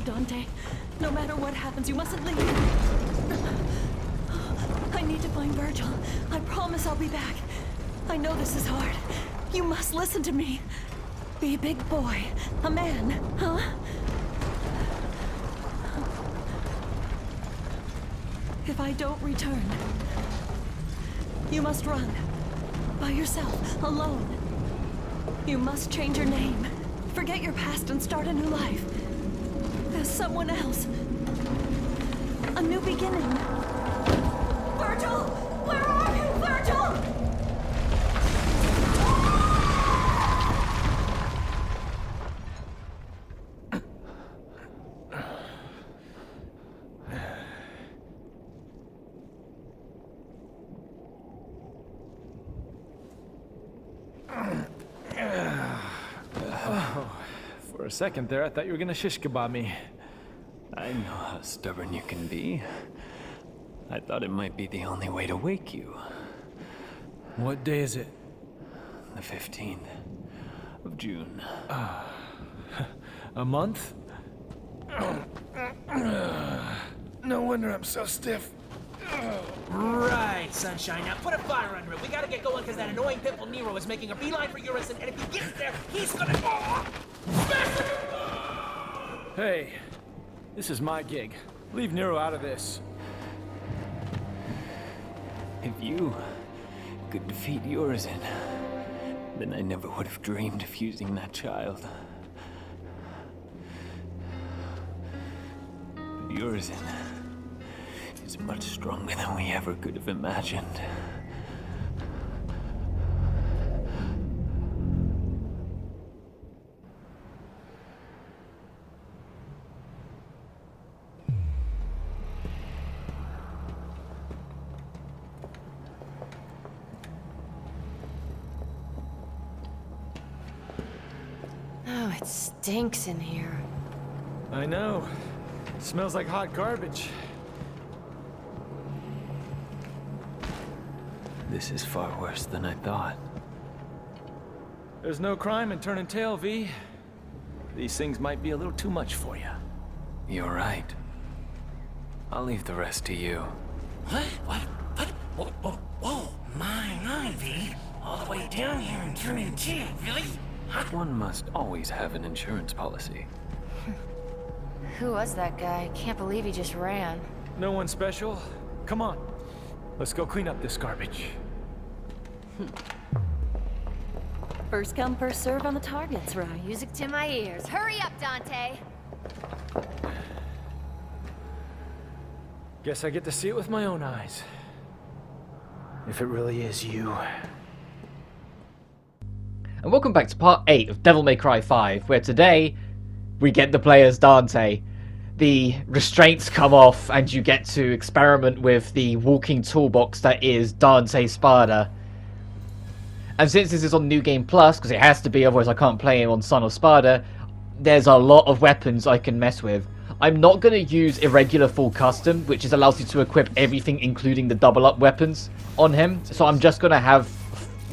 Dante. No matter what happens, you mustn't leave. I need to find Virgil. I promise I'll be back. I know this is hard. You must listen to me. Be a big boy. A man, huh? If I don't return, you must run. By yourself, alone. You must change your name. Forget your past and start a new life. As someone else. A new beginning. Virgil! Where are you, Virgil? For a second there, I thought you were gonna shish kebab me. I know how stubborn you can be. I thought it might be the only way to wake you. What day is it? The 15th of June. A month? No wonder I'm so stiff. Right, Sunshine. Now put a fire under it. We gotta get going because that annoying pimple Nero is making a beeline for Urison, and if he gets there, he's gonna... Hey, this is my gig. Leave Nero out of this. If you could defeat Urison, then I never would have dreamed of using that child. But Urison is much stronger than we ever could have imagined. Oh, it stinks in here. I know. Smells like hot garbage. This is far worse than I thought. There's no crime in turning tail, V. These things might be a little too much for you. You're right. I'll leave the rest to you. What? Whoa, my, V. All the way down here and turning tail, really? One must always have an insurance policy. Who was that guy? Can't believe he just ran. No one special? Come on. Let's go clean up this garbage. First come, first serve on the targets, right? Music to my ears. Hurry up, Dante! Guess I get to see it with my own eyes. If it really is you. And welcome back to part 8 of Devil May Cry 5, where today we get to play as Dante. The restraints come off and you get to experiment with the walking toolbox that is Dante Spada. And since this is on New Game Plus, because it has to be, otherwise I can't play him on Son of Spada, there's a lot of weapons I can mess with. I'm not going to use Irregular Full Custom, which is allows you to equip everything including the double up weapons on him. So I'm just going to have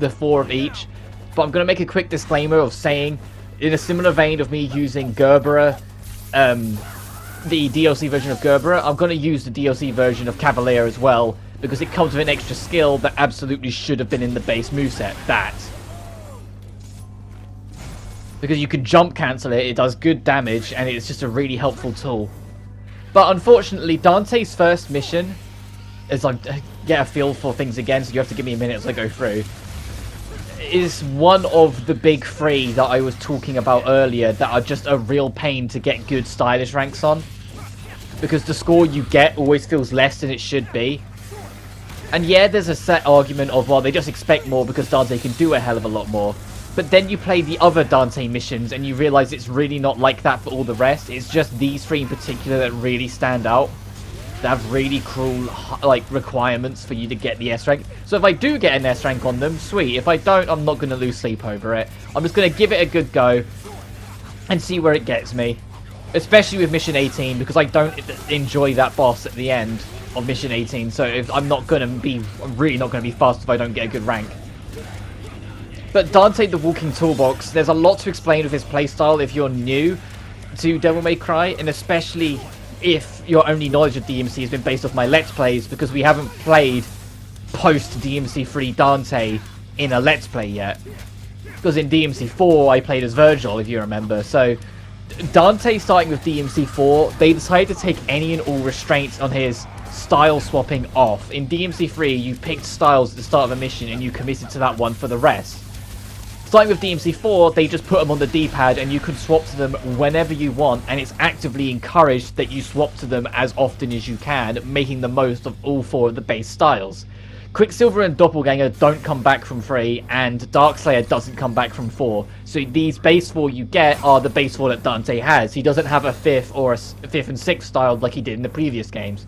the 4 of each. But I'm going to make a quick disclaimer of saying, in a similar vein of me using Gerbera, the DLC version of Gerbera, I'm going to use the DLC version of Cavalier as well, because it comes with an extra skill that absolutely should have been in the base moveset, that. Because you can jump cancel it, it does good damage, and it's just a really helpful tool. But unfortunately, Dante's first mission, as I get a feel for things again, so you have to give me a minute as I go through, is one of the big 3 that I was talking about earlier that are just a real pain to get good stylish ranks on. Because the score you get always feels less than it should be. And yeah, there's a set argument of, well, they just expect more because Dante can do a hell of a lot more. But then you play the other Dante missions and you realise it's really not like that for all the rest. It's just these 3 in particular that really stand out. That have really cruel, like, requirements for you to get the S rank. So if I do get an S rank on them, sweet. If I don't, I'm not going to lose sleep over it. I'm just going to give it a good go and see where it gets me. Especially with Mission 18, because I don't enjoy that boss at the end of Mission 18. So if I'm really not going to be fast if I don't get a good rank. But Dante the Walking Toolbox, there's a lot to explain with his playstyle if you're new. to Devil May Cry, and especially if your only knowledge of DMC has been based off my Let's Plays, because we haven't played post-DMC3 Dante in a Let's Play yet. Because in DMC4 I played as Virgil, if you remember. So Dante starting with DMC4, they decided to take any and all restraints on his style swapping off. In DMC3 you picked styles at the start of a mission and you committed to that one for the rest. Starting with DMC4, they just put them on the D-pad and you can swap to them whenever you want, and it's actively encouraged that you swap to them as often as you can, making the most of all 4 of the base styles. Quicksilver and Doppelganger don't come back from 3, and Darkslayer doesn't come back from 4. So these base 4 you get are the base 4 that Dante has. He doesn't have a 5th or a 5th and 6th style like he did in the previous games.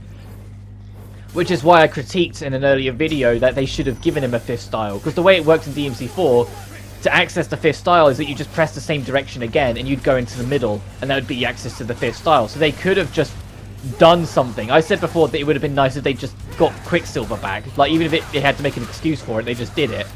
Which is why I critiqued in an earlier video that they should have given him a 5th style, because the way it works in DMC4, to access the 5th style is that you just press the same direction again and you'd go into the middle, and that would be access to the 5th style. So they could have just done something. I said before that it would have been nice if they just got Quicksilver back. Like, even if they had to make an excuse for it, they just did it.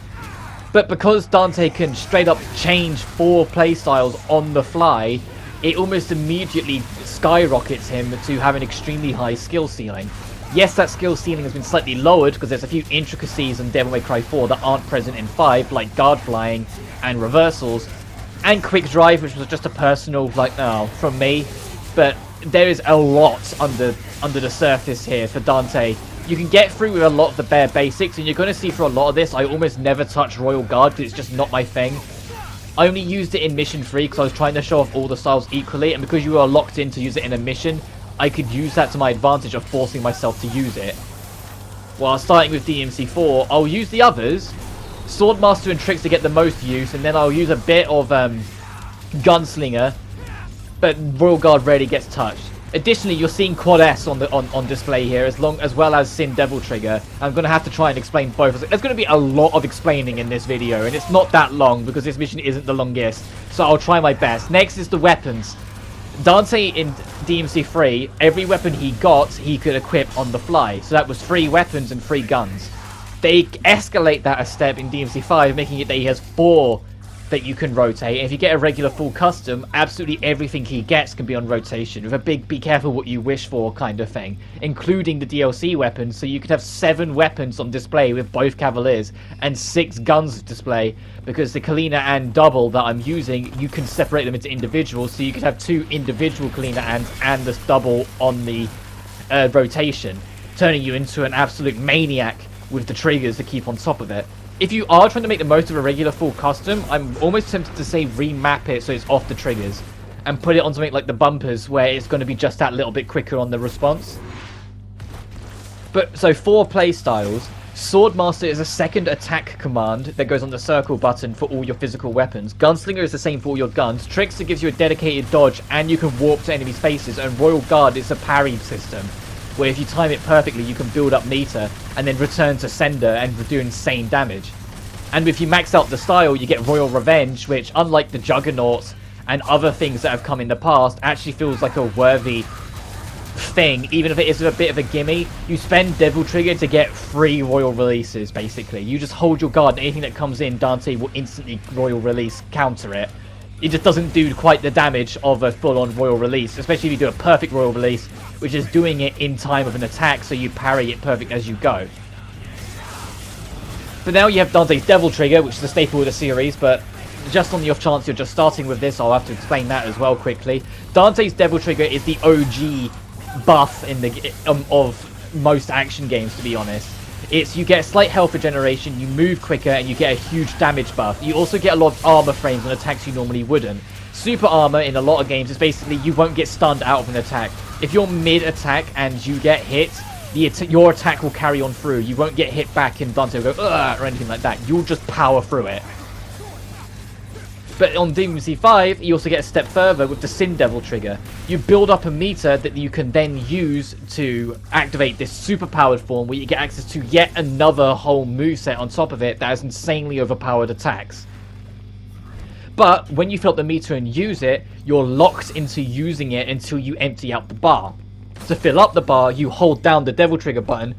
But because Dante can straight up change 4 playstyles on the fly, it almost immediately skyrockets him to have an extremely high skill ceiling. Yes, that skill ceiling has been slightly lowered because there's a few intricacies in Devil May Cry 4 that aren't present in 5, like guard flying and reversals, and quick drive, which was just a personal, like, from me. But there is a lot under the surface here for Dante. You can get through with a lot of the bare basics, and you're going to see for a lot of this, I almost never touch Royal Guard because it's just not my thing. I only used it in Mission 3 because I was trying to show off all the styles equally, and because you were locked in to use it in a mission, I could use that to my advantage of forcing myself to use it. While starting with DMC4, I'll use the others, Swordmaster and Tricks to get the most use, and then I'll use a bit of Gunslinger, but Royal Guard rarely gets touched. Additionally, you're seeing Quad S on display here, as well as Sin Devil Trigger. I'm going to have to try and explain both. There's going to be a lot of explaining in this video, and it's not that long because this mission isn't the longest, so I'll try my best. Next is the weapons. Dante in DMC3, every weapon he got, he could equip on the fly. So that was 3 weapons and 3 guns. They escalate that a step in DMC5, making it that he has 4 that you can rotate. And if you get a regular full custom, absolutely everything he gets can be on rotation, with a big be careful what you wish for kind of thing, including the DLC weapons. So you could have 7 weapons on display with both Cavaliers and 6 guns display, because the Kalina and double that I'm using, you can separate them into individuals, so you could have 2 individual Kalina and this double on the rotation, turning you into an absolute maniac with the triggers to keep on top of it. If you are trying to make the most of a regular full custom, I'm almost tempted to say remap it so it's off the triggers and put it on something like the bumpers, where it's going to be just that little bit quicker on the response. But so 4 play styles. Swordmaster is a second attack command that goes on the circle button for all your physical weapons. Gunslinger is the same for all your guns. Trickster gives you a dedicated dodge and you can warp to enemies' faces, and Royal Guard is a parry system, where if you time it perfectly you can build up meter and then return to sender and do insane damage. And if you max out the style, you get Royal Revenge, which, unlike the Juggernauts and other things that have come in the past, actually feels like a worthy thing, even if it is a bit of a gimme. You spend Devil Trigger to get 3 Royal Releases, basically. You just hold your guard, and anything that comes in, Dante will instantly Royal Release counter it. It just doesn't do quite the damage of a full-on Royal Release, especially if you do a perfect Royal Release, which is doing it in time of an attack, so you parry it perfect as you go. But now you have Dante's Devil Trigger, which is a staple of the series, but just on the off chance you're just starting with this, I'll have to explain that as well quickly. Dante's Devil Trigger is the OG buff in the of most action games, to be honest. It's, you get a slight health regeneration, you move quicker, and you get a huge damage buff. You also get a lot of armor frames on attacks you normally wouldn't. Super armor in a lot of games is basically you won't get stunned out of an attack. If you're mid-attack and you get hit, your attack will carry on through. You won't get hit back and Dante will go, ugh, or anything like that. You'll just power through it. But on DMC5, you also get a step further with the Sin Devil Trigger. You build up a meter that you can then use to activate this super powered form, where you get access to yet another whole moveset on top of it that has insanely overpowered attacks. But when you fill up the meter and use it, you're locked into using it until you empty out the bar. To fill up the bar, you hold down the Devil Trigger button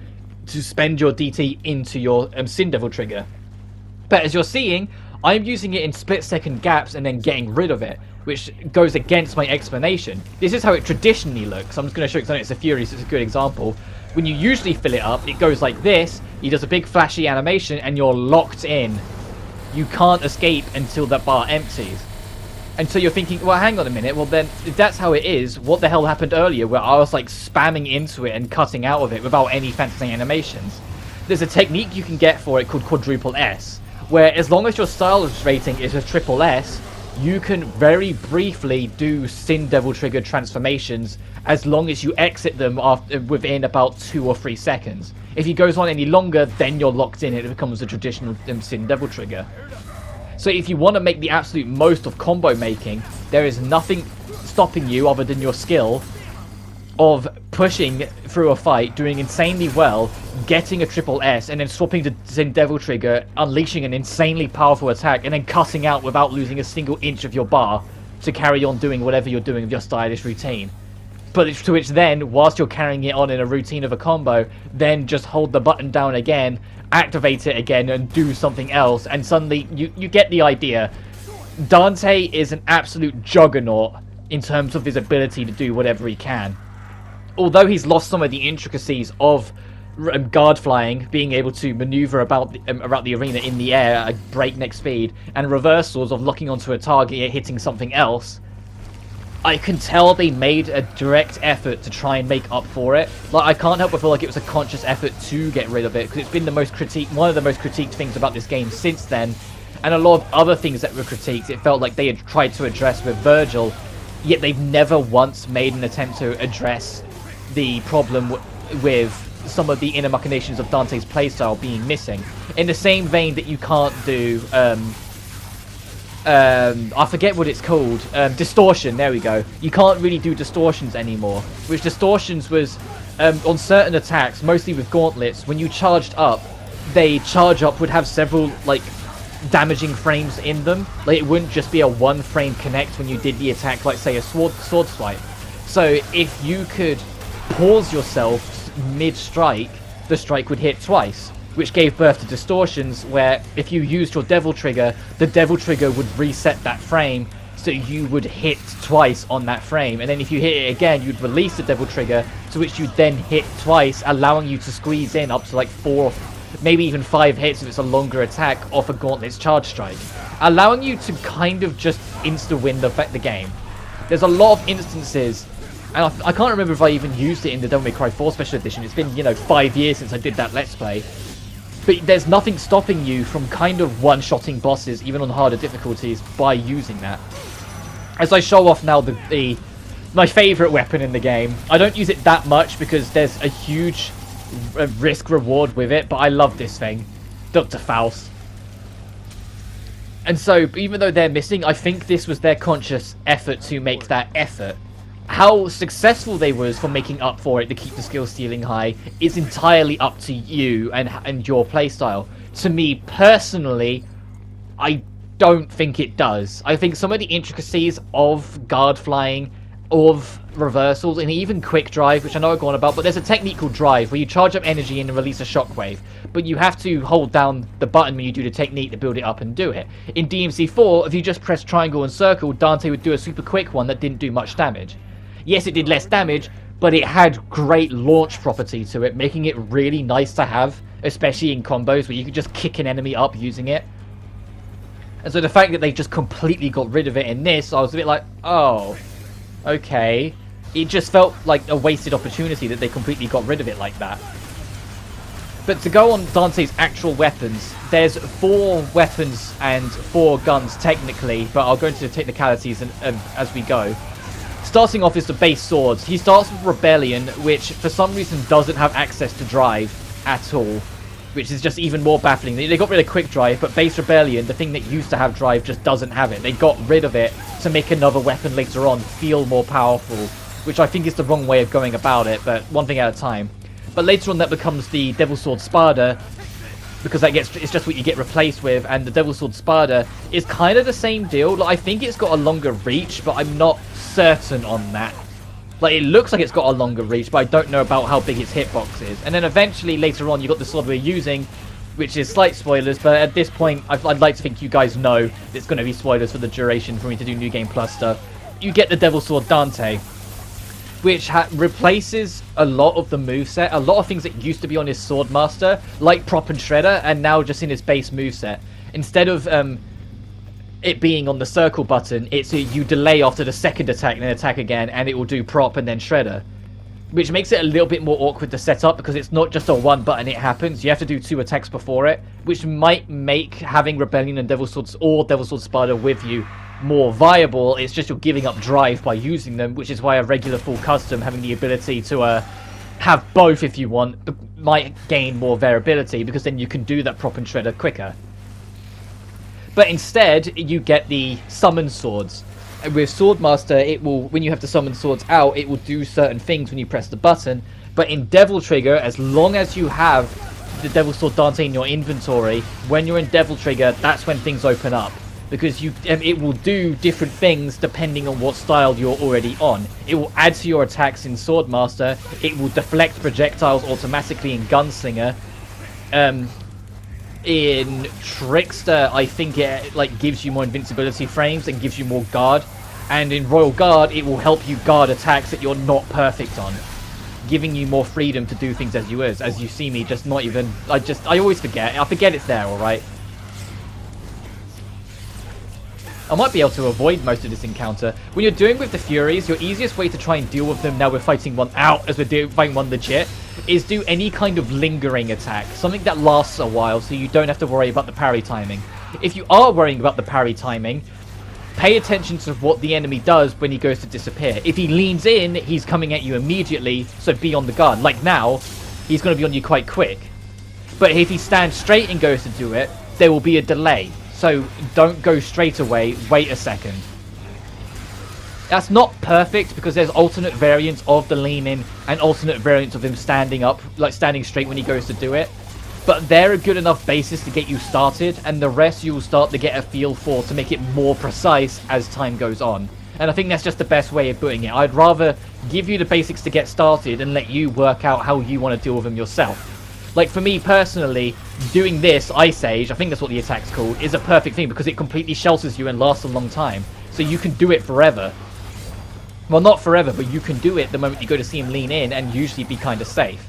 to spend your DT into your Sin Devil Trigger. But as you're seeing, I'm using it in split-second gaps and then getting rid of it. which goes against my explanation. This is how it traditionally looks. I'm just going to show you because it's a Fury, so it's a good example. When you usually fill it up, it goes like this. He does a big flashy animation and you're locked in. You can't escape until that bar empties. And so you're thinking, well, hang on a minute. Well, then, if that's how it is, what the hell happened earlier where I was, like, spamming into it and cutting out of it without any fancy animations? There's a technique you can get for it called quadruple S, where as long as your stylus rating is a triple S, you can very briefly do Sin Devil Trigger transformations as long as you exit them after, within about 2 or 3 seconds. If it goes on any longer, then you're locked in and it becomes a traditional Sin Devil Trigger. So if you want to make the absolute most of combo making, there is nothing stopping you other than your skill of pushing through a fight, doing insanely well, getting a triple S, and then swapping to Sin Devil Trigger, unleashing an insanely powerful attack, and then cutting out without losing a single inch of your bar to carry on doing whatever you're doing with your stylish routine. But to which then, whilst you're carrying it on in a routine of a combo, then just hold the button down again, activate it again, and do something else, and suddenly you get the idea. Dante is an absolute juggernaut in terms of his ability to do whatever he can. Although he's lost some of the intricacies of guard flying, being able to maneuver about the arena in the air at breakneck speed, and reversals of locking onto a target and hitting something else, I can tell they made a direct effort to try and make up for it. Like, I can't help but feel like it was a conscious effort to get rid of it, because it's been one of the most critiqued things about this game since then. And a lot of other things that were critiqued, it felt like they had tried to address with Virgil, yet they've never once made an attempt to address the problem with some of the inner machinations of Dante's playstyle being missing. In the same vein that you can't do I forget what it's called. Distortion, there we go. You can't really do distortions anymore. Which distortions was, on certain attacks, mostly with gauntlets, when you charged up, they charge up would have several, like, damaging frames in them. Like, it wouldn't just be a one frame connect when you did the attack, like, say, a sword swipe. So, if you could pause yourself mid-strike, the strike would hit twice, which gave birth to distortions where if you used your Devil Trigger, the Devil Trigger would reset that frame, so you would hit twice on that frame, and then if you hit it again, you'd release the Devil Trigger, to which you'd then hit twice, allowing you to squeeze in up to like 4, maybe even 5 hits if it's a longer attack off a Gauntlet's Charge Strike, allowing you to kind of just insta-win the game. There's a lot of instances, and I can't remember if I even used it in the Devil May Cry 4 Special Edition. It's been, 5 years since I did that Let's Play. But there's nothing stopping you from kind of one-shotting bosses, even on harder difficulties, by using that. As I show off now my favourite weapon in the game, I don't use it that much because there's a huge risk-reward with it, but I love this thing. Dr. Faust. And so, even though they're missing, I think this was their conscious effort to make that effort. How successful they was for making up for it to keep the skill ceiling high is entirely up to you and your playstyle. To me personally, I don't think it does. I think some of the intricacies of guard flying, of reversals, and even quick drive, which I know I've gone about, but there's a technique called drive where you charge up energy and release a shockwave, but you have to hold down the button when you do the technique to build it up and do it. In DMC4, if you just press triangle and circle, Dante would do a super quick one that didn't do much damage. Yes, it did less damage, but it had great launch property to it, making it really nice to have, especially in combos where you could just kick an enemy up using it. And so the fact that they just completely got rid of it in this, I was a bit like, oh, okay. It just felt like a wasted opportunity that they completely got rid of it like that. But to go on Dante's actual weapons, there's 4 weapons and 4 guns technically, but I'll go into the technicalities as we go. Starting off is the base swords. He starts with Rebellion, which for some reason doesn't have access to drive at all, which is just even more baffling. They got rid of quick drive, but base Rebellion, the thing that used to have drive, just doesn't have it. They got rid of it to make another weapon later on feel more powerful, which I think is the wrong way of going about it, but one thing at a time. But later on that becomes the Devil Sword Spada, because it's just what you get replaced with, and the Devil Sword Spada is kind of the same deal. Like, I think it's got a longer reach, but I'm not certain on that. Like, it looks like it's got a longer reach, but I don't know about how big its hitbox is. And then eventually, later on, you got the sword we're using, which is slight spoilers, but at this point, I'd like to think you guys know it's going to be spoilers for the duration for me to do New Game Plus stuff. You get the Devil Sword Dante, which replaces a lot of the moveset, a lot of things that used to be on his Swordmaster, like Prop and Shredder, and now just in his base moveset. Instead of it being on the circle button, it's you delay after the second attack and then attack again, and it will do Prop and then Shredder. Which makes it a little bit more awkward to set up, because it's not just a one button it happens. You have to do 2 attacks before it, which might make having Rebellion and Devil Swords or Devil Sword Spider with you more viable. It's just you're giving up drive by using them, which is why a regular full custom having the ability to have both if you want might gain more variability, because then you can do that Prop and Shredder quicker. But instead, you get the summon swords. With Swordmaster, it will, when you have to summon swords out, it will do certain things when you press the button. But in Devil Trigger, as long as you have the Devil Sword Dante in your inventory, when you're in Devil Trigger, that's when things open up. Because it will do different things depending on what style you're already on. It will add to your attacks in Swordmaster. It will deflect projectiles automatically in Gunslinger. In Trickster, I think it gives you more invincibility frames and gives you more guard. And in Royal Guard, it will help you guard attacks that you're not perfect on, giving you more freedom to do things as you is. As you see me, just not even. I always forget. I forget it's there. All right. I might be able to avoid most of this encounter. When you're doing with the Furies, your easiest way to try and deal with them now we're fighting one out, as we're fighting one legit, is do any kind of lingering attack. Something that lasts a while, so you don't have to worry about the parry timing. If you are worrying about the parry timing, pay attention to what the enemy does when he goes to disappear. If he leans in, he's coming at you immediately, so be on the guard. Like now, he's going to be on you quite quick. But if he stands straight and goes to do it, there will be a delay. So don't go straight away, wait a second. That's not perfect, because there's alternate variants of the lean in and alternate variants of him standing up, like standing straight when he goes to do it. But they're a good enough basis to get you started, and the rest you will start to get a feel for to make it more precise as time goes on. And I think that's just the best way of putting it. I'd rather give you the basics to get started and let you work out how you want to deal with them yourself. Like for me personally, doing this Ice Age, I think that's what the attack's called, is a perfect thing because it completely shelters you and lasts a long time. So you can do it forever. Well, not forever, but you can do it the moment you go to see him lean in and usually be kind of safe.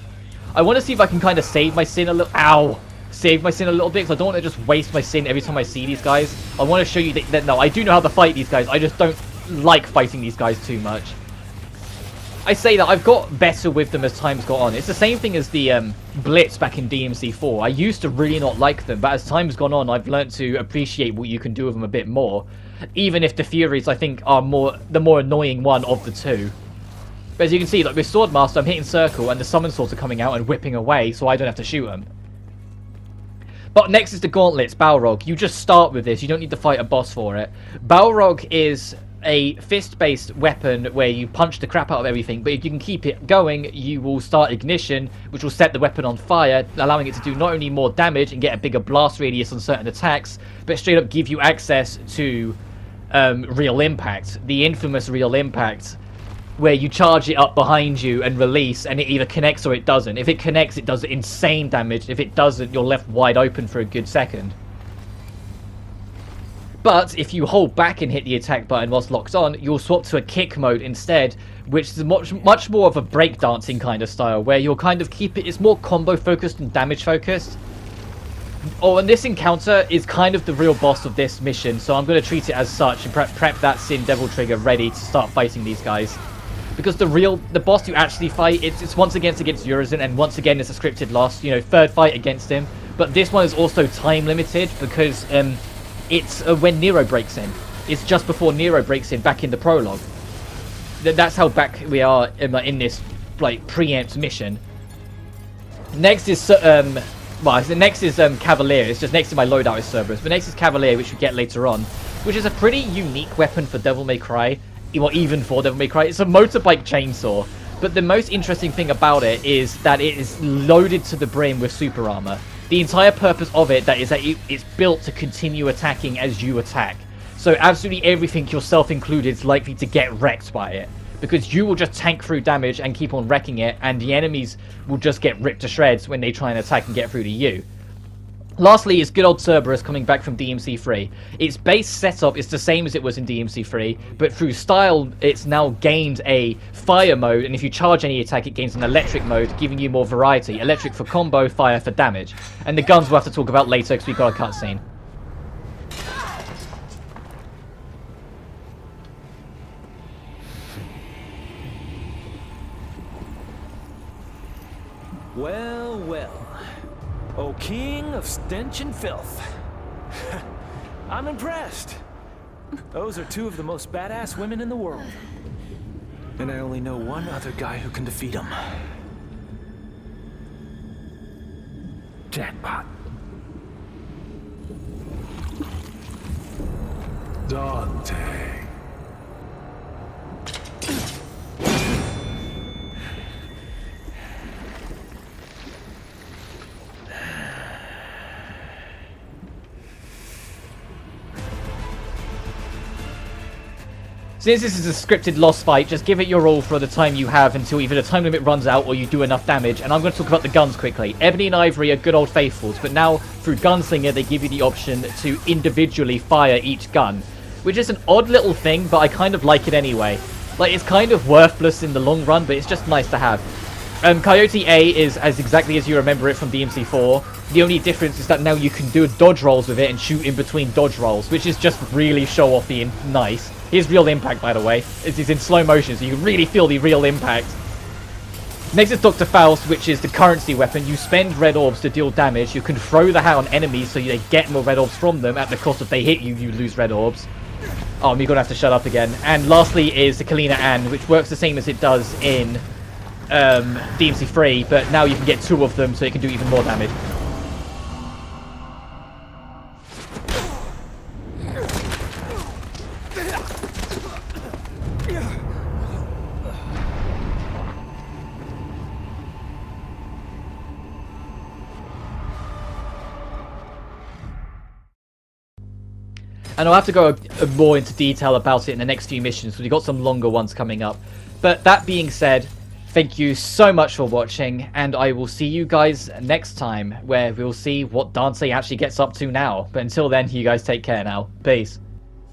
I want to see if I can kind of save my sin a little... Ow! Save my sin a little bit, because I don't want to just waste my sin every time I see these guys. I want to show you that no, I do know how to fight these guys. I just don't like fighting these guys too much. I say that I've got better with them as time's gone on. It's the same thing as the Blitz back in DMC4. I used to really not like them, but as time's gone on, I've learned to appreciate what you can do with them a bit more. Even if the Furies, I think, are the more annoying one of the two. But as you can see, like with Swordmaster, I'm hitting circle and the summon swords are coming out and whipping away, so I don't have to shoot them. But next is the Gauntlets, Balrog. You just start with this. You don't need to fight a boss for it. Balrog is a fist-based weapon where you punch the crap out of everything, but if you can keep it going, you will start ignition, which will set the weapon on fire, allowing it to do not only more damage and get a bigger blast radius on certain attacks, but straight up give you access to real impact, the infamous real impact, where you charge it up behind you and release, and it either connects or it doesn't. If it connects, it does insane damage. If it doesn't, you're left wide open for a good second. But if you hold back and hit the attack button whilst locked on, you'll swap to a kick mode instead, which is much more of a breakdancing kind of style, where you'll kind of keep it, it's more combo focused and damage focused. Oh, and this encounter is kind of the real boss of this mission, so I'm going to treat it as such and prep that Sin Devil Trigger ready to start fighting these guys. Because the boss you actually fight, it's once again against Urizen, and once again it's a scripted loss, you know, third fight against him. But this one is also time limited because it's when Nero breaks in. It's just before Nero breaks in back in the prologue. That's how back we are in this like preempt mission. Next is next is Cavalier. It's just next to my loadout is Cerberus, but next is Cavalier, which we get later on, which is a pretty unique weapon for Devil May Cry. Or even for Devil May Cry. It's a motorbike chainsaw, but the most interesting thing about it is that it is loaded to the brim with super armor. The entire purpose of it is that it's built to continue attacking as you attack. So absolutely everything, yourself included, is likely to get wrecked by it, because you will just tank through damage and keep on wrecking it, and the enemies will just get ripped to shreds when they try and attack and get through to you. Lastly is good old Cerberus coming back from DMC3. Its base setup is the same as it was in DMC3, but through style it's now gained a fire mode, and if you charge any attack it gains an electric mode, giving you more variety. Electric for combo, fire for damage. And the guns we'll have to talk about later because we've got a cutscene. Well, well. O king of stench and filth. I'm impressed. Those are two of the most badass women in the world. And I only know one other guy who can defeat them. Jackpot. Dante. Since this is a scripted lost fight, just give it your all for the time you have until either the time limit runs out or you do enough damage. And I'm going to talk about the guns quickly. Ebony and Ivory are good old faithfuls, but now through Gunslinger they give you the option to individually fire each gun, which is an odd little thing, but I kind of like it anyway. Like, it's kind of worthless in the long run, but it's just nice to have. Coyote A is as exactly as you remember it from DMC4. The only difference is that now you can do dodge rolls with it and shoot in between dodge rolls, which is just really show-offy and nice. Here's real impact, by the way. It is in slow motion, so you can really feel the real impact. Next is Dr. Faust, which is the currency weapon. You spend red orbs to deal damage. You can throw the hat on enemies so they get more red orbs from them. At the cost of they hit you, you lose red orbs. Oh, you're gonna have to shut up again. And lastly is the Kalina Ann, which works the same as it does in DMC3, but now you can get two of them so it can do even more damage. And I'll have to go more into detail about it in the next few missions, because we've got some longer ones coming up. But that being said, thank you so much for watching, and I will see you guys next time, where we'll see what Dante actually gets up to now. But until then, you guys take care now. Peace.